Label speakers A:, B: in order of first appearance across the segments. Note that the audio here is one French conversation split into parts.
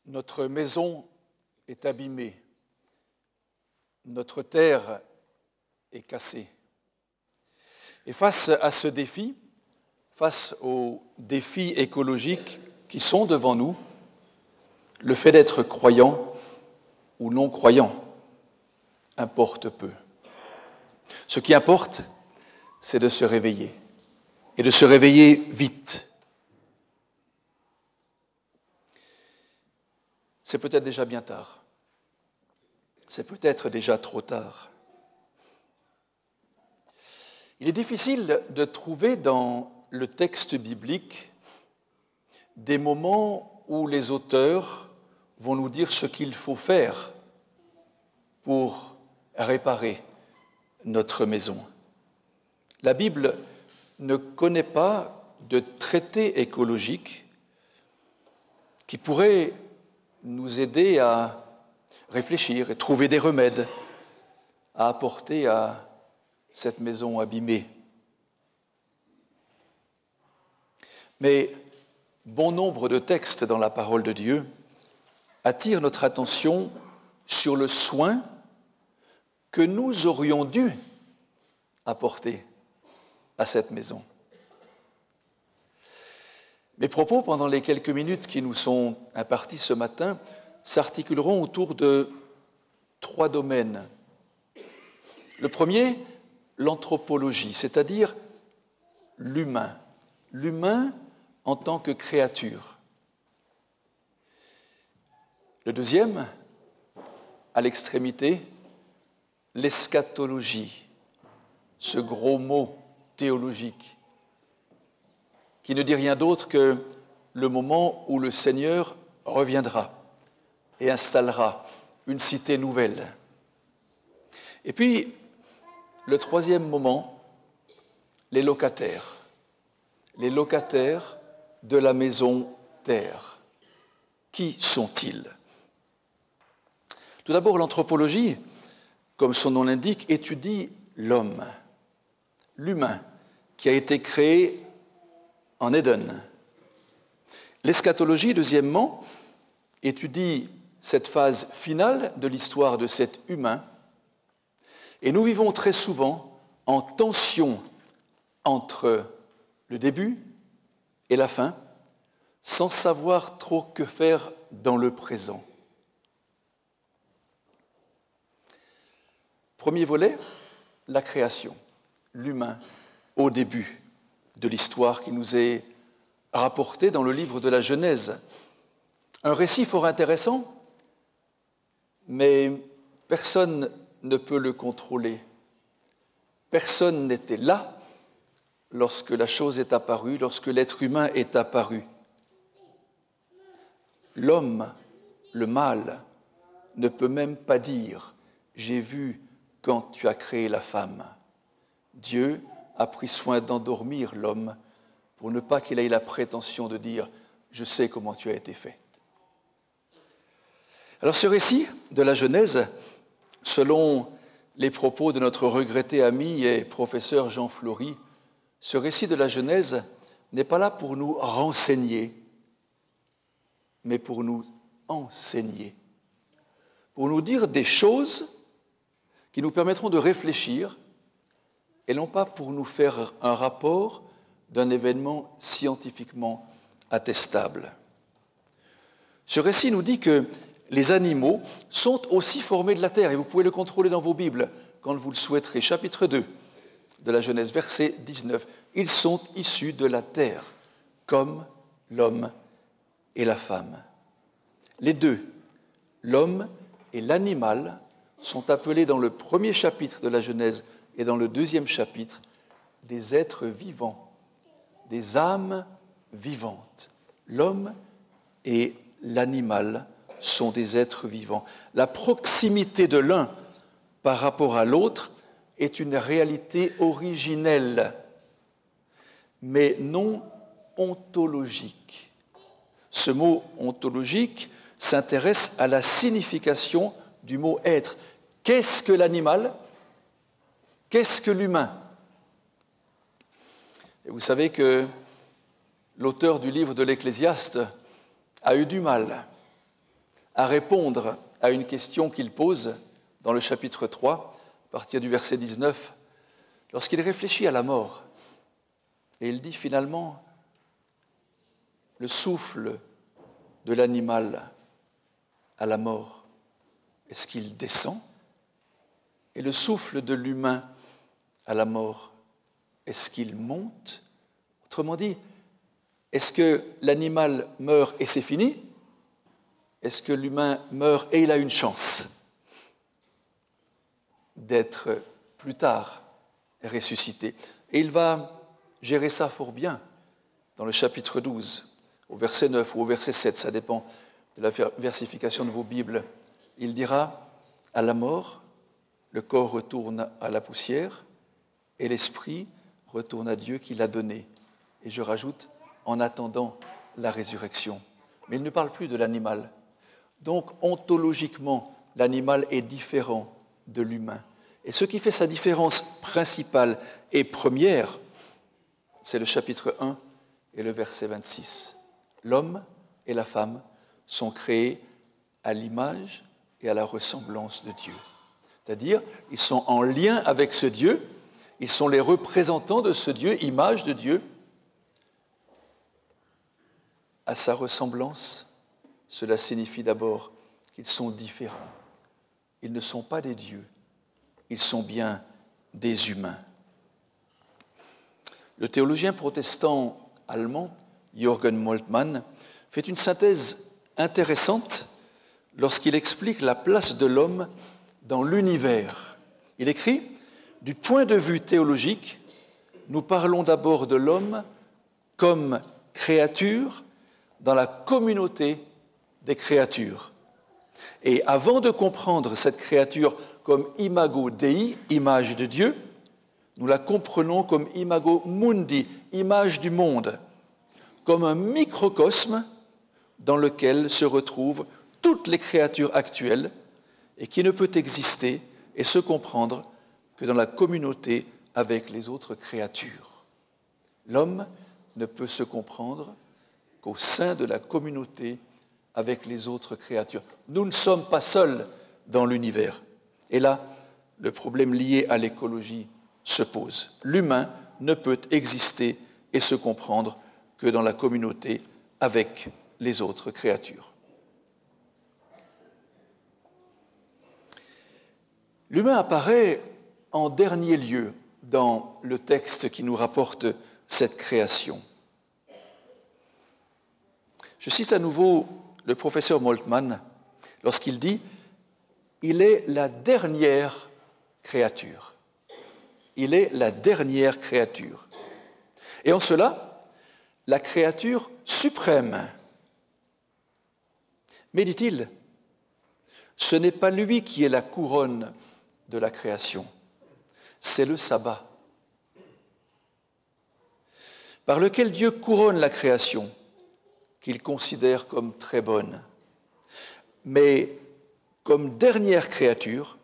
A: Notre maison est abîmée, notre terre est cassée. Et face à ce défi, face aux défis écologiques qui sont devant nous, le fait d'être croyant ou non croyant importe peu. Ce qui importe, c'est de se réveiller, et de se réveiller vite. C'est peut-être déjà bien tard. C'est peut-être déjà trop tard. Il est difficile de trouver dans le texte biblique des moments où les auteurs vont nous dire ce qu'il faut faire pour réparer notre maison. La Bible ne connaît pas de traité écologique qui pourrait nous aider à réfléchir et trouver des remèdes à apporter à cette maison abîmée. Mais bon nombre de textes dans la parole de Dieu attirent notre attention sur le soin que nous aurions dû apporter à cette maison. Mes propos, pendant les quelques minutes qui nous sont impartis ce matin, s'articuleront autour de 3 domaines. Le premier, l'anthropologie, c'est-à-dire l'humain. L'humain en tant que créature. Le deuxième, à l'extrémité, l'eschatologie, ce gros mot théologique qui ne dit rien d'autre que le moment où le Seigneur reviendra et installera une cité nouvelle. Et puis, le troisième moment, les locataires de la maison terre. Qui sont-ils ? Tout d'abord, l'anthropologie, comme son nom l'indique, étudie l'homme, l'humain, qui a été créé en Éden. L'eschatologie, deuxièmement, étudie cette phase finale de l'histoire de cet humain. Et nous vivons très souvent en tension entre le début et la fin, sans savoir trop que faire dans le présent. Premier volet, la création, l'humain au début de l'histoire qui nous est rapportée dans le livre de la Genèse. Un récit fort intéressant, mais personne ne peut le contrôler. Personne n'était là lorsque la chose est apparue, lorsque l'être humain est apparu. L'homme, le mâle, ne peut même pas dire « j'ai vu quand tu as créé la femme ». Dieu a pris soin d'endormir l'homme pour ne pas qu'il ait la prétention de dire « je sais comment tu as été fait ». Alors ce récit de la Genèse, selon les propos de notre regretté ami et professeur Jean Flory, ce récit de la Genèse n'est pas là pour nous renseigner, mais pour nous enseigner, pour nous dire des choses qui nous permettront de réfléchir et non pas pour nous faire un rapport d'un événement scientifiquement attestable. Ce récit nous dit que les animaux sont aussi formés de la terre, et vous pouvez le contrôler dans vos Bibles quand vous le souhaiterez. Chapitre 2 de la Genèse, verset 19. Ils sont issus de la terre, comme l'homme et la femme. Les deux, l'homme et l'animal, sont appelés dans le premier chapitre de la Genèse et dans le deuxième chapitre des êtres vivants, des âmes vivantes. L'homme et l'animal sont des êtres vivants. La proximité de l'un par rapport à l'autre est une réalité originelle, mais non ontologique. Ce mot ontologique s'intéresse à la signification du mot « être ». Qu'est-ce que l'animal ? Qu'est-ce que l'humain ? Et vous savez que l'auteur du livre de l'Ecclésiaste a eu du mal à répondre à une question qu'il pose dans le chapitre 3, à partir du verset 19, lorsqu'il réfléchit à la mort. Et il dit finalement, le souffle de l'animal à la mort, est-ce qu'il descend? Et le souffle de l'humain à la mort, est-ce qu'il monte? Autrement dit, est-ce que l'animal meurt et c'est fini? Est-ce que l'humain meurt et il a une chance d'être plus tard ressuscité? Et il va gérer ça fort bien dans le chapitre 12, au verset 9 ou au verset 7, ça dépend de la versification de vos Bibles. Il dira, à la mort, le corps retourne à la poussière et l'esprit retourne à Dieu qui l'a donné. Et je rajoute, en attendant la résurrection. Mais il ne parle plus de l'animal. Donc, ontologiquement, l'animal est différent de l'humain. Et ce qui fait sa différence principale et première, c'est le chapitre 1 et le verset 26. L'homme et la femme sont créés à l'image et à la ressemblance de Dieu. C'est-à-dire, ils sont en lien avec ce Dieu, ils sont les représentants de ce Dieu, image de Dieu. À sa ressemblance, cela signifie d'abord qu'ils sont différents. Ils ne sont pas des dieux, ils sont bien des humains. Le théologien protestant allemand, Jürgen Moltmann, fait une synthèse intéressante lorsqu'il explique la place de l'homme dans l'univers. Il écrit, du point de vue théologique, nous parlons d'abord de l'homme comme créature dans la communauté des créatures. Et avant de comprendre cette créature comme imago Dei, image de Dieu, nous la comprenons comme imago mundi, image du monde, comme un microcosme dans lequel se retrouvent toutes les créatures actuelles et qui ne peut exister et se comprendre que dans la communauté avec les autres créatures. L'homme ne peut se comprendre qu'au sein de la communauté avec les autres créatures. Nous ne sommes pas seuls dans l'univers. Et là, le problème lié à l'écologie se pose. L'humain ne peut exister et se comprendre que dans la communauté avec les autres créatures. L'humain apparaît en dernier lieu dans le texte qui nous rapporte cette création. Je cite à nouveau le professeur Moltmann lorsqu'il dit « Il est la dernière créature ». Il est la dernière créature. Et en cela, la créature suprême. Mais dit-il, ce n'est pas lui qui est la couronne de la création, c'est le sabbat, par lequel Dieu couronne la création, qu'il considère comme très bonne. Mais comme dernière créature,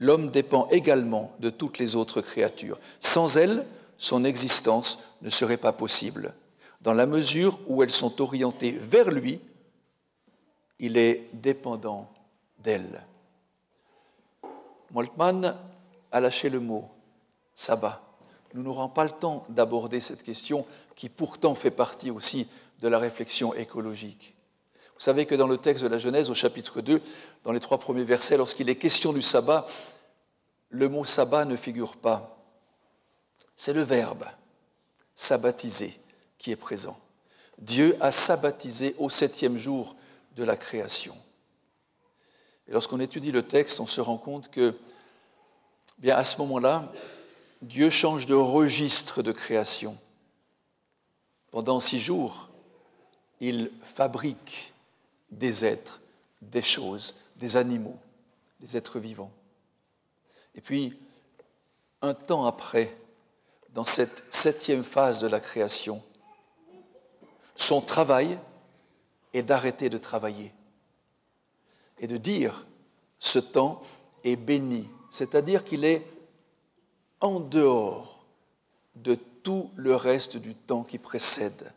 A: l'homme dépend également de toutes les autres créatures. Sans elles, son existence ne serait pas possible. Dans la mesure où elles sont orientées vers lui, il est dépendant d'elles. Moltmann a lâché le mot « sabbat ». Nous n'aurons pas le temps d'aborder cette question qui pourtant fait partie aussi de la réflexion écologique. Vous savez que dans le texte de la Genèse, au chapitre 2, dans les 3 premiers versets, lorsqu'il est question du sabbat, le mot sabbat ne figure pas. C'est le verbe sabbatiser qui est présent. Dieu a sabbatisé au 7e jour de la création. Et lorsqu'on étudie le texte, on se rend compte que, bien à ce moment-là, Dieu change de registre de création. Pendant 6 jours, il fabrique des êtres, des choses, des animaux, des êtres vivants. Et puis, un temps après, dans cette 7e phase de la création, son travail est d'arrêter de travailler et de dire « ce temps est béni », c'est-à-dire qu'il est en dehors de tout le reste du temps qui précède.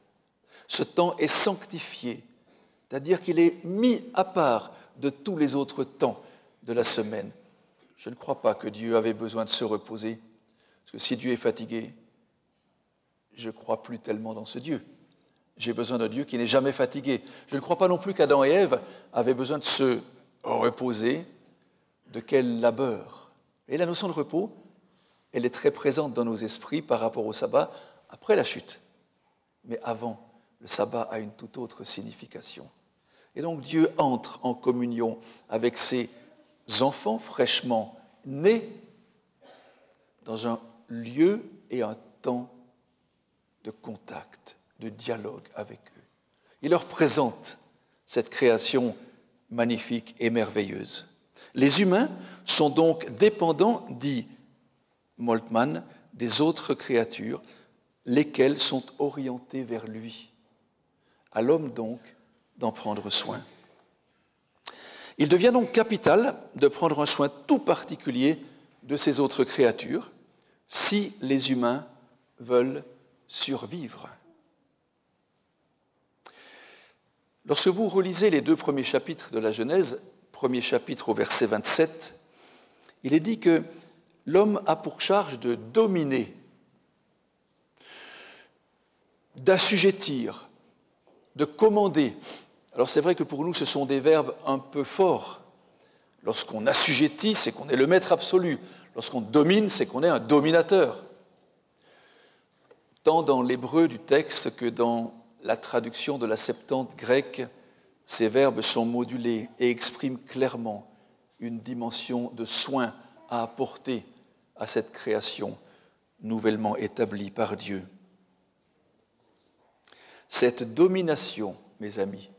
A: Ce temps est sanctifié c'est-à-dire qu'il est mis à part de tous les autres temps de la semaine. Je ne crois pas que Dieu avait besoin de se reposer, parce que si Dieu est fatigué, je ne crois plus tellement dans ce Dieu. J'ai besoin d'un Dieu qui n'est jamais fatigué. Je ne crois pas non plus qu'Adam et Ève avaient besoin de se reposer. De quel labeur. Et la notion de repos, elle est très présente dans nos esprits par rapport au sabbat après la chute. Mais avant, le sabbat a une toute autre signification. Et donc Dieu entre en communion avec ses enfants fraîchement nés dans un lieu et un temps de contact, de dialogue avec eux. Il leur présente cette création magnifique et merveilleuse. Les humains sont donc dépendants, dit Moltmann, des autres créatures, lesquelles sont orientées vers lui. À l'homme donc d'en prendre soin. Il devient donc capital de prendre un soin tout particulier de ces autres créatures si les humains veulent survivre. Lorsque vous relisez les 2 premiers chapitres de la Genèse, premier chapitre au verset 27, il est dit que l'homme a pour charge de dominer, d'assujettir, de commander. Alors c'est vrai que pour nous, ce sont des verbes un peu forts. Lorsqu'on assujettit, c'est qu'on est le maître absolu. Lorsqu'on domine, c'est qu'on est un dominateur. Tant dans l'hébreu du texte que dans la traduction de la Septante grecque, ces verbes sont modulés et expriment clairement une dimension de soin à apporter à cette création nouvellement établie par Dieu. Cette domination, mes amis,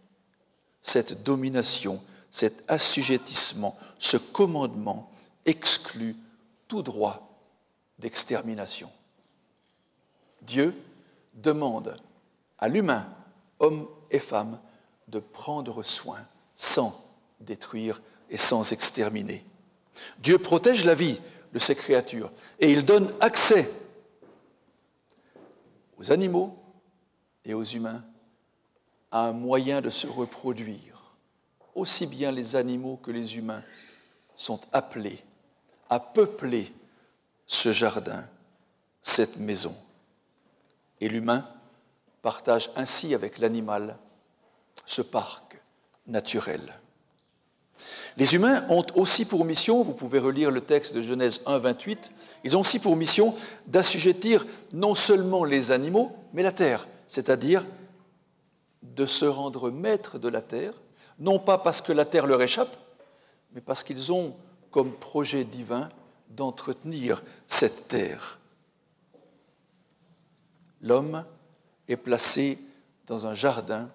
A: cette domination, cet assujettissement, ce commandement exclut tout droit d'extermination. Dieu demande à l'humain, homme et femme, de prendre soin sans détruire et sans exterminer. Dieu protège la vie de ses créatures et il donne accès aux animaux et aux humains à un moyen de se reproduire. Aussi bien les animaux que les humains sont appelés à peupler ce jardin, cette maison. Et l'humain partage ainsi avec l'animal ce parc naturel. Les humains ont aussi pour mission, vous pouvez relire le texte de Genèse 1, 28, ils ont aussi pour mission d'assujettir non seulement les animaux, mais la terre, c'est-à-dire de se rendre maîtres de la terre, non pas parce que la terre leur échappe, mais parce qu'ils ont comme projet divin d'entretenir cette terre. L'homme est placé dans un jardin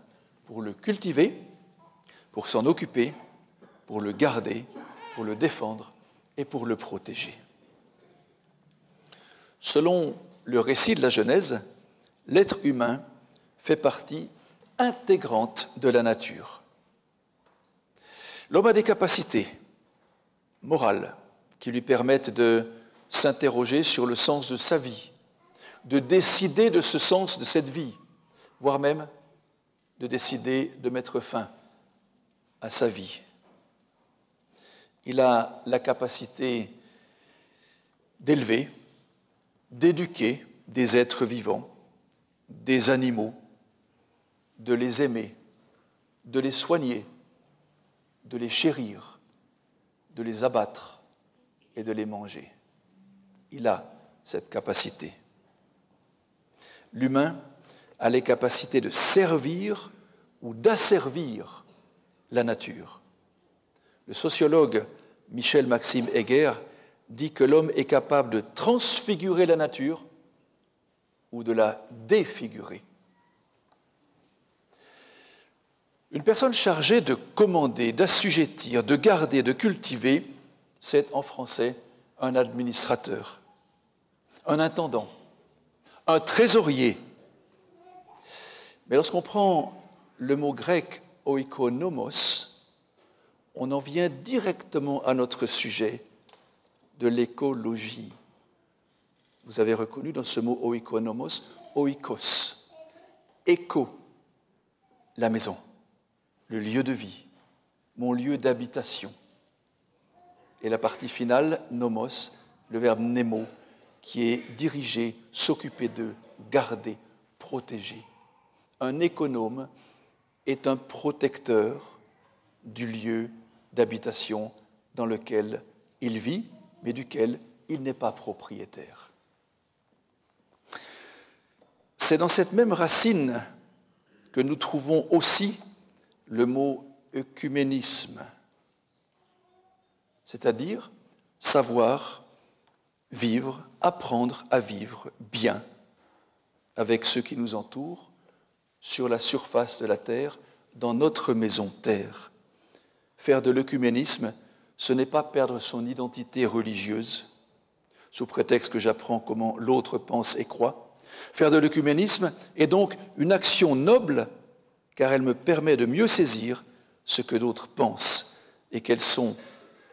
A: pour le cultiver, pour s'en occuper, pour le garder, pour le défendre et pour le protéger. Selon le récit de la Genèse, l'être humain fait partie intégrante de la nature. L'homme a des capacités morales qui lui permettent de s'interroger sur le sens de sa vie, de décider de ce sens de cette vie, voire même de décider de mettre fin à sa vie. Il a la capacité d'élever, d'éduquer des êtres vivants, des animaux, de les aimer, de les soigner, de les chérir, de les abattre et de les manger. Il a cette capacité. L'humain a les capacités de servir ou d'asservir la nature. Le sociologue Michel-Maxime Heger dit que l'homme est capable de transfigurer la nature ou de la défigurer. Une personne chargée de commander, d'assujettir, de garder, de cultiver, c'est en français un administrateur, un intendant, un trésorier. Mais lorsqu'on prend le mot grec oikonomos, on en vient directement à notre sujet de l'écologie. Vous avez reconnu dans ce mot oikonomos, oikos, éco, la maison, le lieu de vie, mon lieu d'habitation. Et la partie finale, nomos, le verbe nemo, qui est diriger, s'occuper d'eux, garder, protéger. Un économe est un protecteur du lieu d'habitation dans lequel il vit, mais duquel il n'est pas propriétaire. C'est dans cette même racine que nous trouvons aussi le mot œcuménisme, c'est-à-dire savoir vivre, apprendre à vivre bien avec ceux qui nous entourent sur la surface de la terre, dans notre maison terre. Faire de l'œcuménisme, ce n'est pas perdre son identité religieuse, sous prétexte que j'apprends comment l'autre pense et croit. Faire de l'œcuménisme est donc une action noble, car elle me permet de mieux saisir ce que d'autres pensent et quelles sont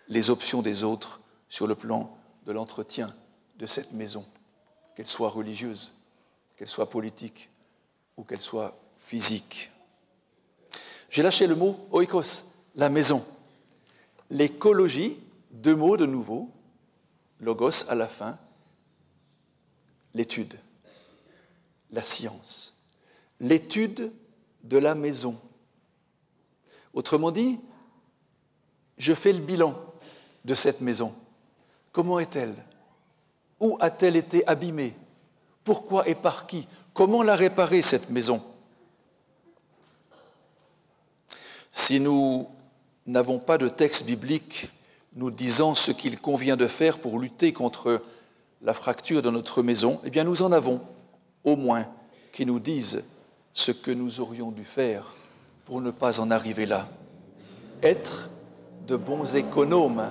A: les options des autres sur le plan de l'entretien de cette maison, qu'elle soit religieuse, qu'elle soit politique ou qu'elle soit physique. J'ai lâché le mot oikos, la maison. L'écologie, deux mots de nouveau, logos à la fin, l'étude, la science, l'étude de la maison. Autrement dit, je fais le bilan de cette maison. Comment est-elle? Où a-t-elle été abîmée? Pourquoi et par qui? Comment la réparer, cette maison? Si nous n'avons pas de texte biblique nous disant ce qu'il convient de faire pour lutter contre la fracture de notre maison, eh bien nous en avons au moins qui nous disent ce que nous aurions dû faire pour ne pas en arriver là. Être de bons économes,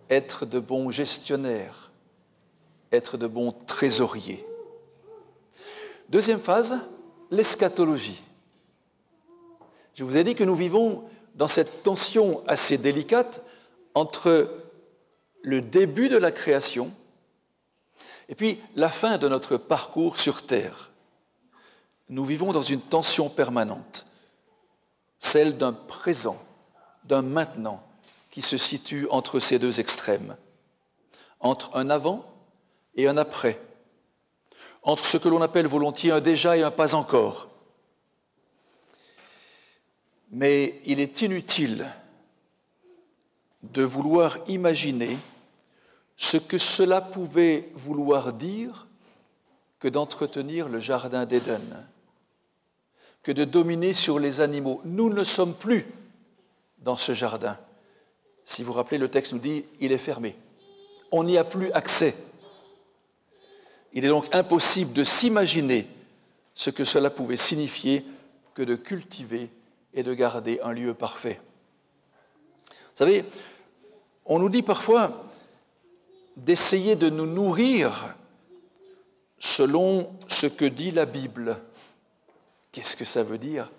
A: être de bons gestionnaires, être de bons trésoriers. Deuxième phase, l'eschatologie. Je vous ai dit que nous vivons dans cette tension assez délicate entre le début de la création et puis la fin de notre parcours sur Terre. Nous vivons dans une tension permanente, celle d'un présent, d'un maintenant qui se situe entre ces deux extrêmes, entre un avant et un après, entre ce que l'on appelle volontiers un déjà et un pas encore. Mais il est inutile de vouloir imaginer ce que cela pouvait vouloir dire que d'entretenir le jardin d'Éden, que de dominer sur les animaux. Nous ne sommes plus dans ce jardin. Si vous vous rappelez, le texte nous dit « il est fermé ». On n'y a plus accès. Il est donc impossible de s'imaginer ce que cela pouvait signifier que de cultiver et de garder un lieu parfait. Vous savez, on nous dit parfois d'essayer de nous nourrir selon ce que dit la Bible. Qu'est-ce que ça veut dire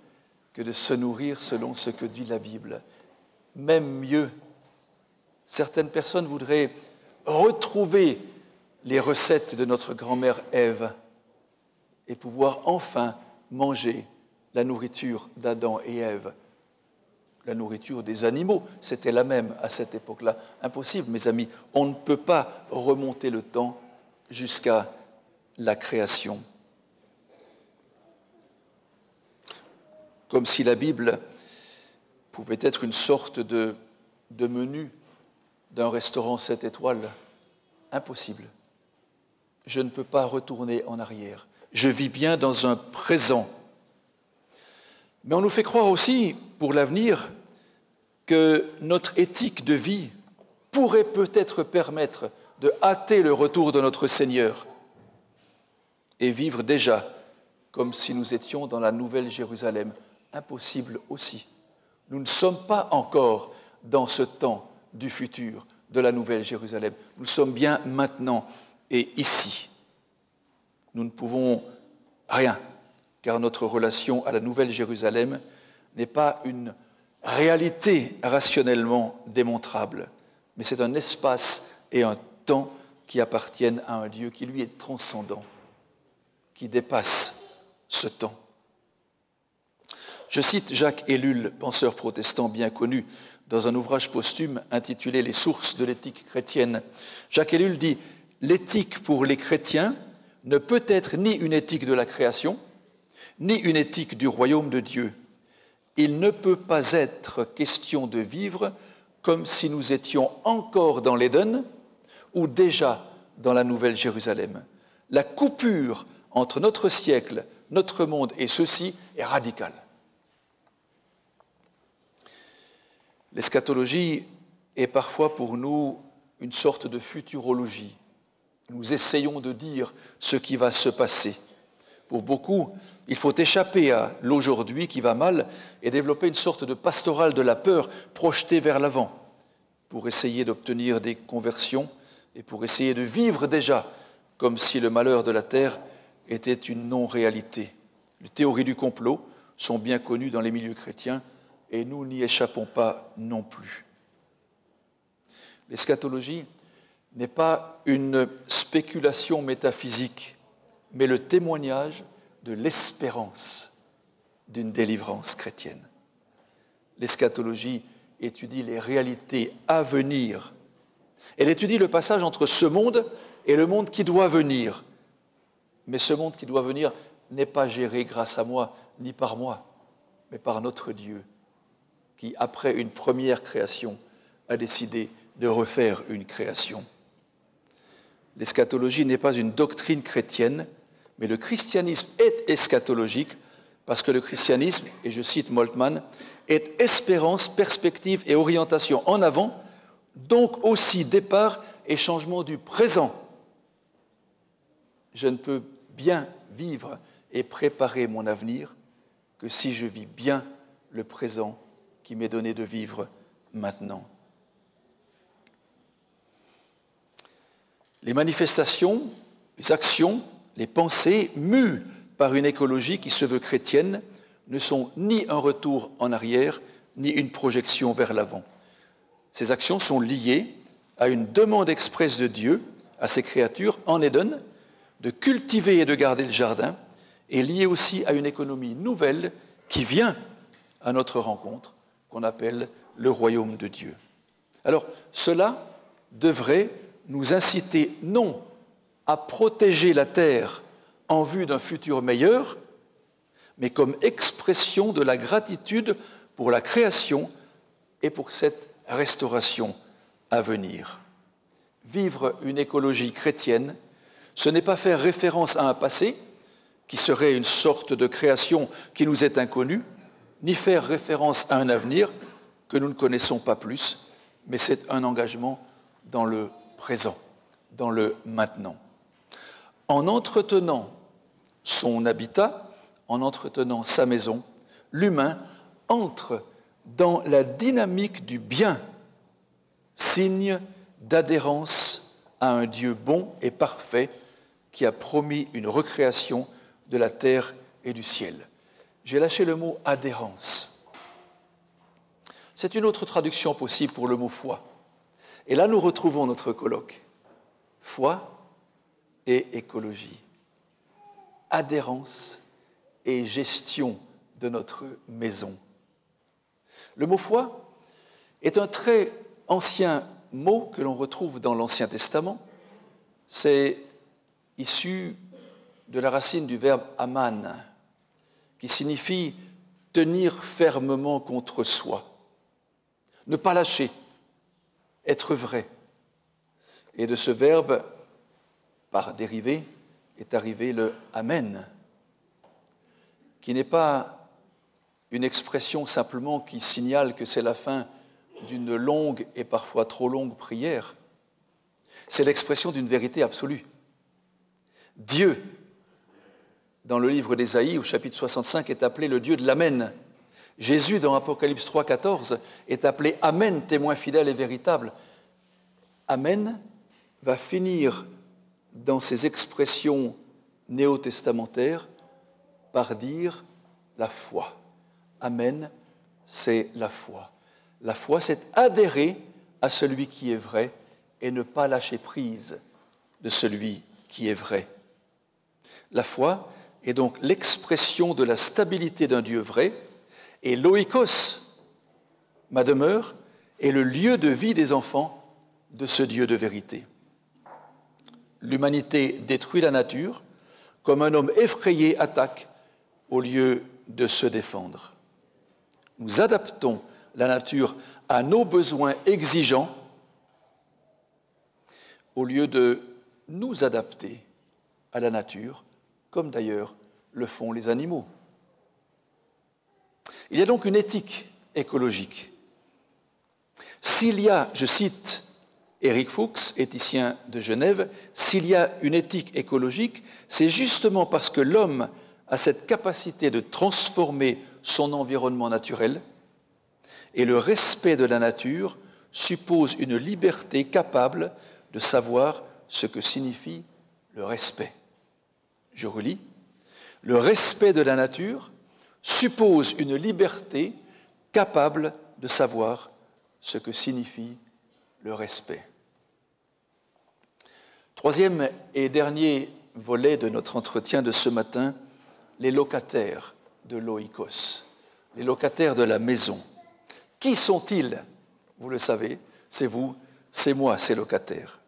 A: que de se nourrir selon ce que dit la Bible? Même mieux, certaines personnes voudraient retrouver les recettes de notre grand-mère Ève et pouvoir enfin manger la nourriture d'Adam et Ève. La nourriture des animaux, c'était la même à cette époque-là. Impossible, mes amis. On ne peut pas remonter le temps jusqu'à la création. Comme si la Bible pouvait être une sorte de menu d'un restaurant 7 étoiles. Impossible. Je ne peux pas retourner en arrière. Je vis bien dans un présent. Mais on nous fait croire aussi, pour l'avenir, que notre éthique de vie pourrait peut-être permettre de hâter le retour de notre Seigneur et vivre déjà comme si nous étions dans la Nouvelle Jérusalem. Impossible aussi. Nous ne sommes pas encore dans ce temps du futur, de la Nouvelle Jérusalem. Nous sommes bien maintenant et ici. Nous ne pouvons rien, car notre relation à la Nouvelle Jérusalem n'est pas une réalité rationnellement démontrable, mais c'est un espace et un temps qui appartiennent à un Dieu qui lui est transcendant, qui dépasse ce temps. Je cite Jacques Ellul, penseur protestant bien connu, dans un ouvrage posthume intitulé « Les sources de l'éthique chrétienne ». Jacques Ellul dit « L'éthique pour les chrétiens ne peut être ni une éthique de la création, ni une éthique du royaume de Dieu. Il ne peut pas être question de vivre comme si nous étions encore dans l'Éden ou déjà dans la Nouvelle Jérusalem. La coupure entre notre siècle, notre monde et ceci est radicale. » L'eschatologie est parfois pour nous une sorte de futurologie. Nous essayons de dire ce qui va se passer. Pour beaucoup, il faut échapper à l'aujourd'hui qui va mal et développer une sorte de pastorale de la peur projetée vers l'avant pour essayer d'obtenir des conversions et pour essayer de vivre déjà comme si le malheur de la terre était une non-réalité. Les théories du complot sont bien connues dans les milieux chrétiens et nous n'y échappons pas non plus. L'eschatologie n'est pas une spéculation métaphysique, mais le témoignage de l'espérance d'une délivrance chrétienne. L'eschatologie étudie les réalités à venir. Elle étudie le passage entre ce monde et le monde qui doit venir. Mais ce monde qui doit venir n'est pas géré grâce à moi, ni par moi, mais par notre Dieu, qui, après une première création, a décidé de refaire une création. L'eschatologie n'est pas une doctrine chrétienne, mais le christianisme est eschatologique parce que le christianisme, et je cite Moltmann, est espérance, perspective et orientation en avant, donc aussi départ et changement du présent. Je ne peux bien vivre et préparer mon avenir que si je vis bien le présent qui m'est donné de vivre maintenant. Les manifestations, les actions, les pensées mues par une écologie qui se veut chrétienne ne sont ni un retour en arrière, ni une projection vers l'avant. Ces actions sont liées à une demande expresse de Dieu à ses créatures en Éden de cultiver et de garder le jardin, et liées aussi à une économie nouvelle qui vient à notre rencontre, qu'on appelle le royaume de Dieu. Alors, cela devrait nous inciter non à protéger la terre en vue d'un futur meilleur, mais comme expression de la gratitude pour la création et pour cette restauration à venir. Vivre une écologie chrétienne, ce n'est pas faire référence à un passé qui serait une sorte de création qui nous est inconnue, ni faire référence à un avenir que nous ne connaissons pas plus, mais c'est un engagement dans le présent, dans le maintenant. En entretenant son habitat, en entretenant sa maison, l'humain entre dans la dynamique du bien, signe d'adhérence à un Dieu bon et parfait qui a promis une recréation de la terre et du ciel. J'ai lâché le mot adhérence. C'est une autre traduction possible pour le mot foi. Et là, nous retrouvons notre colloque. Foi et écologie. Adhérence et gestion de notre maison. Le mot foi est un très ancien mot que l'on retrouve dans l'Ancien Testament. C'est issu de la racine du verbe aman, qui signifie tenir fermement contre soi, ne pas lâcher, être vrai. Et de ce verbe, par dérivé, est arrivé le amen, qui n'est pas une expression simplement qui signale que c'est la fin d'une longue et parfois trop longue prière. C'est l'expression d'une vérité absolue. Dieu, dans le livre d'Ésaïe, au chapitre 65, est appelé le Dieu de l'Amen. Jésus, dans Apocalypse 3, 14, est appelé Amen, témoin fidèle et véritable. Amen va finir dans ses expressions néo-testamentaires par dire la foi. Amen, c'est la foi. La foi, c'est adhérer à celui qui est vrai et ne pas lâcher prise de celui qui est vrai. La foi est donc l'expression de la stabilité d'un Dieu vrai Et l'oikos, ma demeure, est le lieu de vie des enfants de ce Dieu de vérité. L'humanité détruit la nature comme un homme effrayé attaque au lieu de se défendre. Nous adaptons la nature à nos besoins exigeants au lieu de nous adapter à la nature, comme d'ailleurs le font les animaux. Il y a donc une éthique écologique. S'il y a, je cite Éric Fuchs, éthicien de Genève, s'il y a une éthique écologique, c'est justement parce que l'homme a cette capacité de transformer son environnement naturel, et le respect de la nature suppose une liberté capable de savoir ce que signifie le respect. Je relis. Le respect de la nature suppose une liberté capable de savoir ce que signifie le respect. Troisième et dernier volet de notre entretien de ce matin, les locataires de l'oikos, les locataires de la maison. Qui sont-ils? Vous le savez, c'est vous, c'est moi, ces locataires.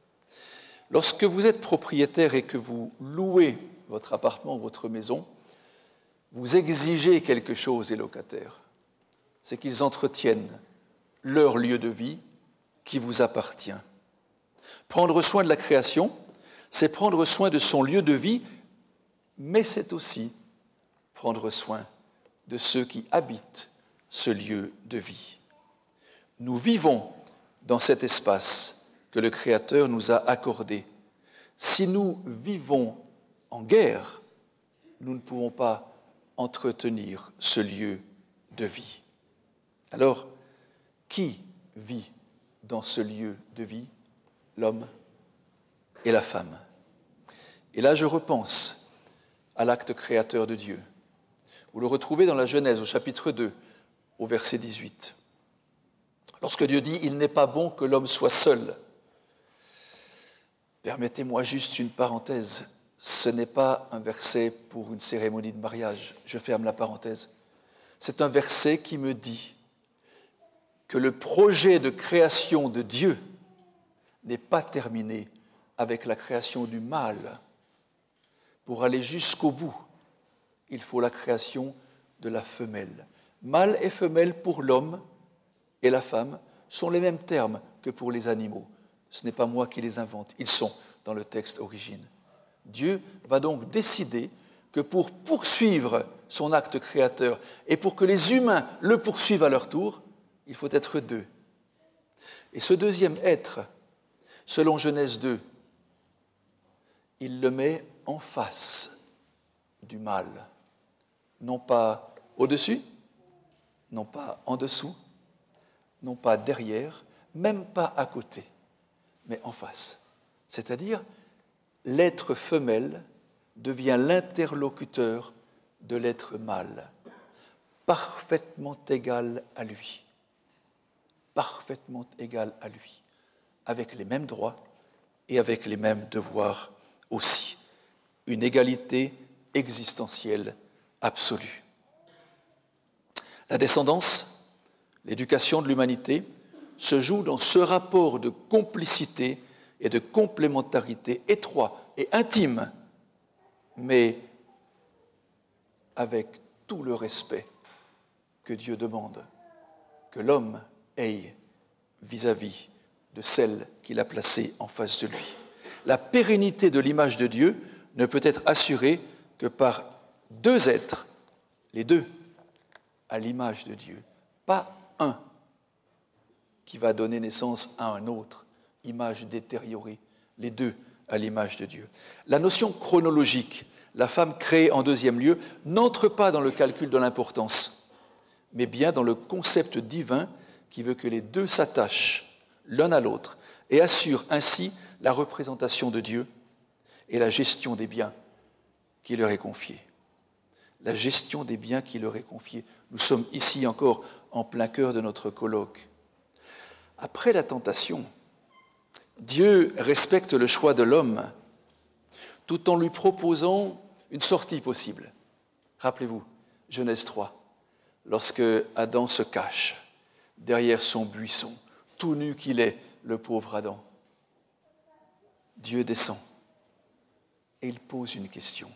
A: Lorsque vous êtes propriétaire et que vous louez votre appartement, votre maison, vous exigez quelque chose des locataires. C'est qu'ils entretiennent leur lieu de vie qui vous appartient. Prendre soin de la création, c'est prendre soin de son lieu de vie, mais c'est aussi prendre soin de ceux qui habitent ce lieu de vie. Nous vivons dans cet espace que le Créateur nous a accordé. Si nous vivons en guerre, nous ne pouvons pas entretenir ce lieu de vie. Alors, qui vit dans ce lieu de vie? L'homme et la femme. Et là, je repense à l'acte créateur de Dieu. Vous le retrouvez dans la Genèse, au chapitre 2, au verset 18. Lorsque Dieu dit « Il n'est pas bon que l'homme soit seul », permettez-moi juste une parenthèse, ce n'est pas un verset pour une cérémonie de mariage, je ferme la parenthèse. C'est un verset qui me dit que le projet de création de Dieu n'est pas terminé avec la création du mâle. Pour aller jusqu'au bout, il faut la création de la femelle. Mâle et femelle pour l'homme et la femme sont les mêmes termes que pour les animaux. Ce n'est pas moi qui les invente, ils sont dans le texte origine. Dieu va donc décider que pour poursuivre son acte créateur et pour que les humains le poursuivent à leur tour, il faut être deux. Et ce deuxième être, selon Genèse 2, il le met en face du mâle, non pas au-dessus, non pas en dessous, non pas derrière, même pas à côté, mais en face. C'est-à-dire, l'être femelle devient l'interlocuteur de l'être mâle, parfaitement égal à lui. Parfaitement égal à lui, avec les mêmes droits et avec les mêmes devoirs aussi. Une égalité existentielle absolue. La descendance, l'éducation de l'humanité, se joue dans ce rapport de complicité et de complémentarité étroit et intime, mais avec tout le respect que Dieu demande, que l'homme ait vis-à-vis de celle qu'il a placée en face de lui. La pérennité de l'image de Dieu ne peut être assurée que par deux êtres, les deux, à l'image de Dieu. Pas un qui va donner naissance à un autre, image détériorée, les deux à l'image de Dieu. La notion chronologique, la femme créée en deuxième lieu, n'entre pas dans le calcul de l'importance, mais bien dans le concept divin qui veut que les deux s'attachent l'un à l'autre et assurent ainsi la représentation de Dieu et la gestion des biens qui leur est confiée. La gestion des biens qui leur est confiée. Nous sommes ici encore en plein cœur de notre colloque. Après la tentation, Dieu respecte le choix de l'homme tout en lui proposant une sortie possible. Rappelez-vous, Genèse 3. lorsque Adam se cache derrière son buisson, tout nu qu'il est, le pauvre Adam. Dieu descend et il pose une question.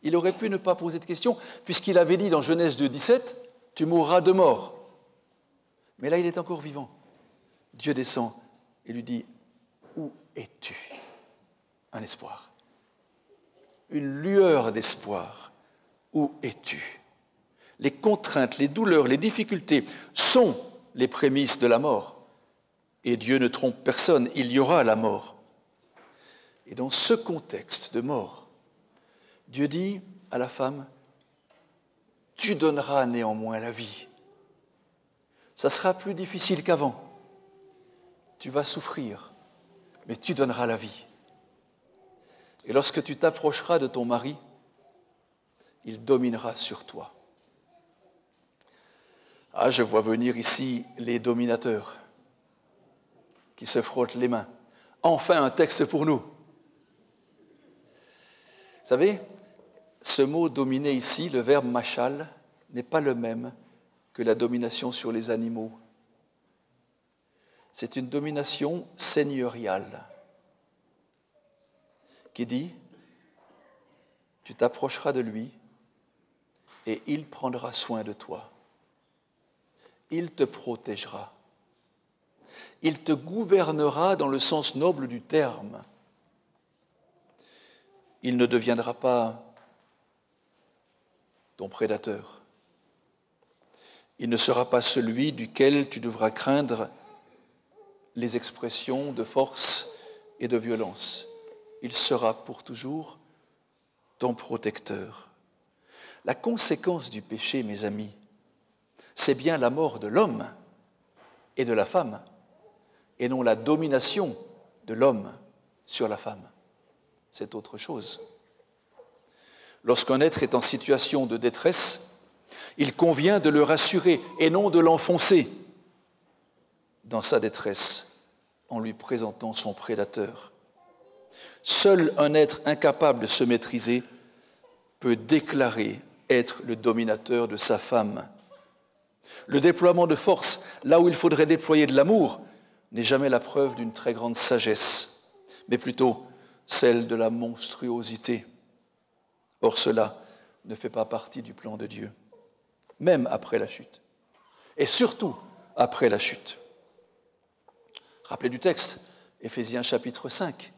A: Il aurait pu ne pas poser de question, puisqu'il avait dit dans Genèse 2,17, « Tu mourras de mort ». Mais là, il est encore vivant. Dieu descend et lui dit, « Où es-tu » Un espoir. Une lueur d'espoir. Où es-tu ? Les contraintes, les douleurs, les difficultés sont les prémices de la mort. Et Dieu ne trompe personne, il y aura la mort. Et dans ce contexte de mort, Dieu dit à la femme, « Tu donneras néanmoins la vie. Ça sera plus difficile qu'avant. Tu vas souffrir, mais tu donneras la vie. Et lorsque tu t'approcheras de ton mari, il dominera sur toi. » Ah, je vois venir ici les dominateurs qui se frottent les mains. Enfin un texte pour nous. Vous savez, ce mot dominer ici, le verbe machal, n'est pas le même que la domination sur les animaux. C'est une domination seigneuriale qui dit, tu t'approcheras de lui et il prendra soin de toi. Il te protégera. Il te gouvernera dans le sens noble du terme. Il ne deviendra pas ton prédateur. Il ne sera pas celui duquel tu devras craindre les expressions de force et de violence. Il sera pour toujours ton protecteur. La conséquence du péché, mes amis, c'est bien la mort de l'homme et de la femme, et non la domination de l'homme sur la femme. C'est autre chose. Lorsqu'un être est en situation de détresse, il convient de le rassurer et non de l'enfoncer dans sa détresse en lui présentant son prédateur. Seul un être incapable de se maîtriser peut déclarer être le dominateur de sa femme. Le déploiement de force, là où il faudrait déployer de l'amour, n'est jamais la preuve d'une très grande sagesse, mais plutôt celle de la monstruosité. Or, cela ne fait pas partie du plan de Dieu, même après la chute, et surtout après la chute. Rappelez du texte, Éphésiens chapitre 5.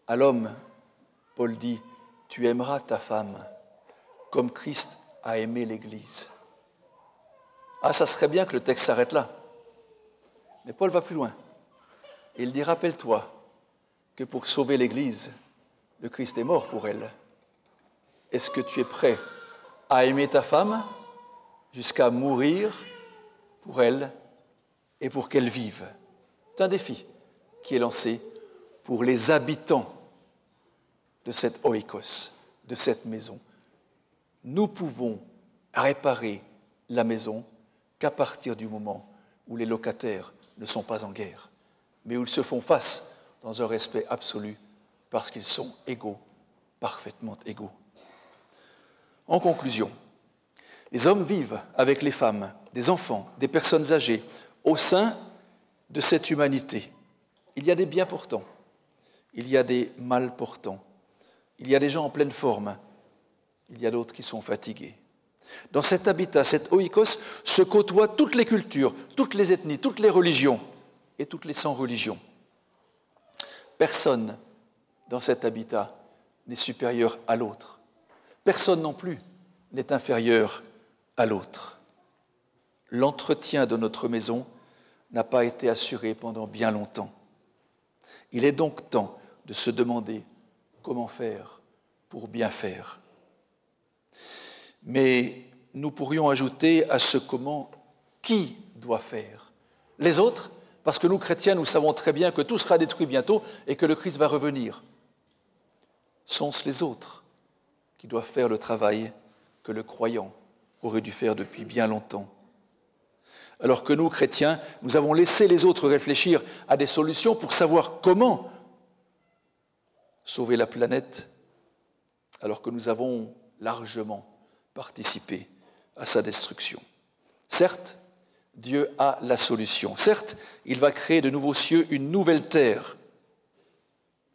A: À l'homme, Paul dit, « Tu aimeras ta femme comme Christ a aimé l'Église. » Ah, ça serait bien que le texte s'arrête là. Mais Paul va plus loin. Il dit, « Rappelle-toi que pour sauver l'Église, le Christ est mort pour elle. Est-ce que tu es prêt à aimer ta femme jusqu'à mourir pour elle et pour qu'elle vive ?» C'est un défi qui est lancé pour les habitants de cette oikos, de cette maison. Nous pouvons réparer la maison qu'à partir du moment où les locataires ne sont pas en guerre, mais où ils se font face dans un respect absolu parce qu'ils sont égaux, parfaitement égaux. En conclusion, les hommes vivent avec les femmes, des enfants, des personnes âgées, au sein de cette humanité. Il y a des bien portants, il y a des mal portants, il y a des gens en pleine forme, il y a d'autres qui sont fatigués. Dans cet habitat, cette oikos, se côtoient toutes les cultures, toutes les ethnies, toutes les religions et toutes les sans-religions. Personne dans cet habitat n'est supérieur à l'autre. Personne non plus n'est inférieur à l'autre. L'entretien de notre maison n'a pas été assuré pendant bien longtemps. Il est donc temps de se demander comment faire pour bien faire. Mais nous pourrions ajouter à ce comment qui doit faire. Les autres, parce que nous, chrétiens, nous savons très bien que tout sera détruit bientôt et que le Christ va revenir. Sont-ce les autres qui doivent faire le travail que le croyant aurait dû faire depuis bien longtemps? Alors que nous, chrétiens, nous avons laissé les autres réfléchir à des solutions pour savoir comment sauver la planète, alors que nous avons largement participé à sa destruction. Certes, Dieu a la solution. Certes, il va créer de nouveaux cieux, une nouvelle terre.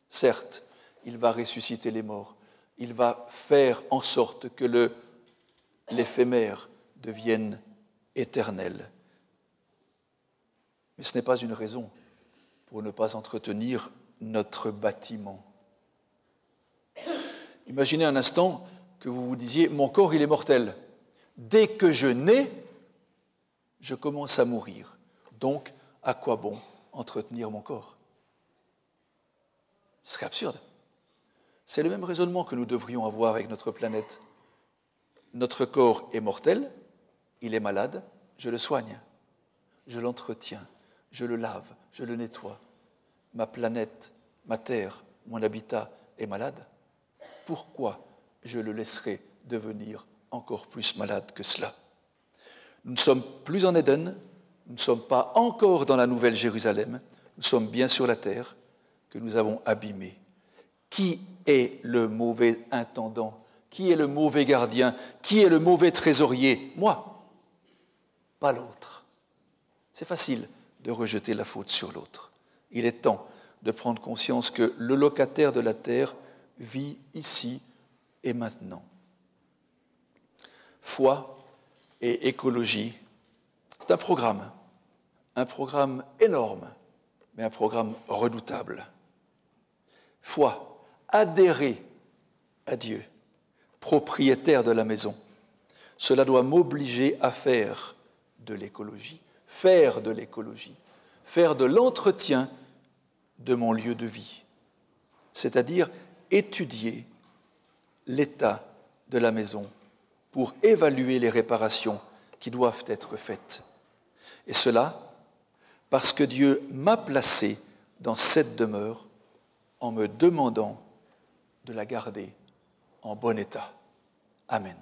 A: Certes, il va ressusciter les morts. Il va faire en sorte que l'éphémère devienne éternel. Mais ce n'est pas une raison pour ne pas entretenir notre bâtiment. Imaginez un instant que vous vous disiez « Mon corps, il est mortel. Dès que je nais, je commence à mourir. Donc, à quoi bon entretenir mon corps ?» Ce serait absurde. C'est le même raisonnement que nous devrions avoir avec notre planète. Notre corps est mortel, il est malade, je le soigne, je l'entretiens, je le lave, je le nettoie. Ma planète, ma terre, mon habitat est malade. Pourquoi je le laisserai devenir encore plus malade que cela? Nous ne sommes plus en Éden, nous ne sommes pas encore dans la Nouvelle Jérusalem, nous sommes bien sur la terre que nous avons abîmée. Qui est le mauvais intendant? Qui est le mauvais gardien? Qui est le mauvais trésorier? Moi, pas l'autre. C'est facile de rejeter la faute sur l'autre. Il est temps de prendre conscience que le locataire de la terre vit ici et maintenant. Foi et écologie, c'est un programme énorme, mais un programme redoutable. Foi, adhérer à Dieu, propriétaire de la maison. Cela doit m'obliger à faire de l'écologie, faire de l'entretien de mon lieu de vie, c'est-à-dire étudier l'état de la maison pour évaluer les réparations qui doivent être faites. Et cela parce que Dieu m'a placé dans cette demeure en me demandant de la garder en bon état. Amen.